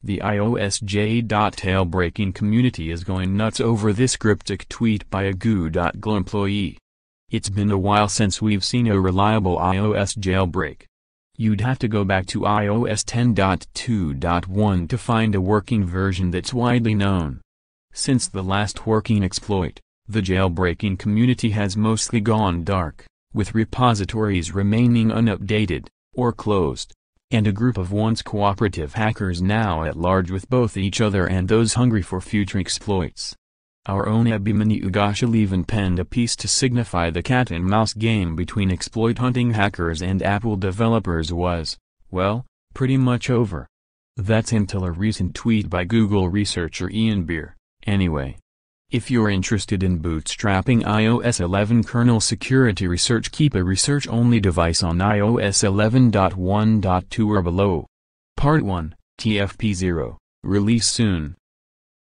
The iOS j.ailbreaking community is going nuts over this cryptic tweet by a Goo.gle employee. It's been a while since we've seen a reliable iOS jailbreak. You'd have to go back to iOS 10.2.1 to find a working version that's widely known. Since the last working exploit, the jailbreaking community has mostly gone dark, with repositories remaining unupdated, or closed, and a group of once cooperative hackers now at large with both each other and those hungry for future exploits. Our own Abhimanyu Ghoshal even penned a piece to signify the cat-and-mouse game between exploit-hunting hackers and Apple developers was, well, pretty much over. That's until a recent tweet by Google researcher Ian Beer, anyway. If you're interested in bootstrapping iOS 11 kernel security research, keep a research-only device on iOS 11.1.2 or below. Part 1, TFP0, release soon.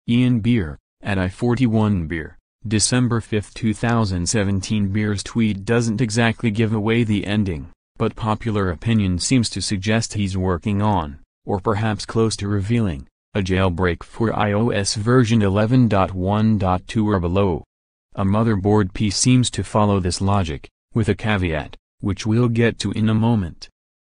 Ian Beer, at i41beer, December 5, 2017. Beer's tweet doesn't exactly give away the ending, but popular opinion seems to suggest he's working on, or perhaps close to revealing, a jailbreak for iOS version 11.1.2 or below. A motherboard piece seems to follow this logic, with a caveat, which we'll get to in a moment.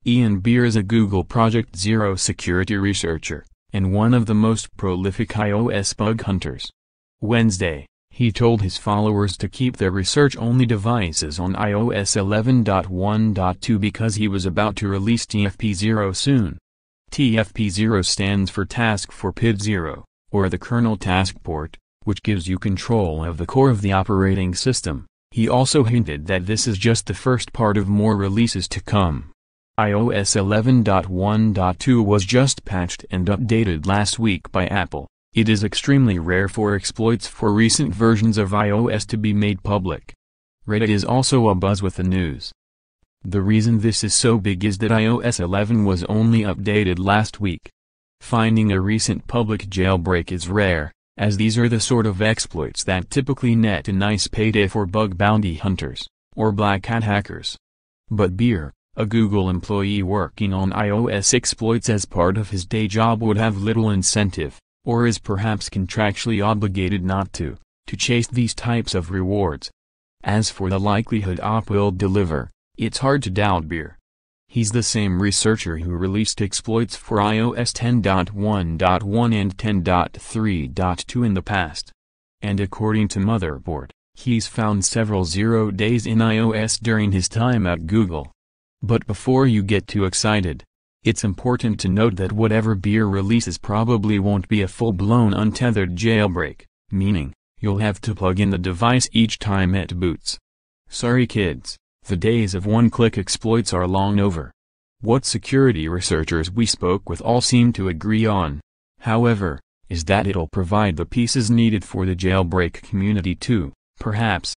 Ian Beer is a Google Project Zero security researcher, and one of the most prolific iOS bug hunters. Wednesday, he told his followers to keep their research-only devices on iOS 11.1.2 because he was about to release TFP0 soon. TFP0 stands for Task for PID 0, or the kernel task port, which gives you control of the core of the operating system. He also hinted that this is just the first part of more releases to come. iOS 11.1.2 was just patched and updated last week by Apple. It is extremely rare for exploits for recent versions of iOS to be made public. Reddit is also abuzz with the news. The reason this is so big is that iOS 11 was only updated last week. Finding a recent public jailbreak is rare, as these are the sort of exploits that typically net a nice payday for bug bounty hunters, or black hat hackers. But Beer, a Google employee working on iOS exploits as part of his day job, would have little incentive, or is perhaps contractually obligated not to chase these types of rewards. As for the likelihood Op will deliver, it's hard to doubt Beer. He's the same researcher who released exploits for iOS 10.1.1 and 10.3.2 in the past. And according to Motherboard, he's found several 0 days in iOS during his time at Google. But before you get too excited, it's important to note that whatever Beer releases probably won't be a full-blown untethered jailbreak, meaning, you'll have to plug in the device each time it boots. Sorry kids. The days of one-click exploits are long over. What security researchers we spoke with all seem to agree on, however, is that it'll provide the pieces needed for the jailbreak community to, perhaps,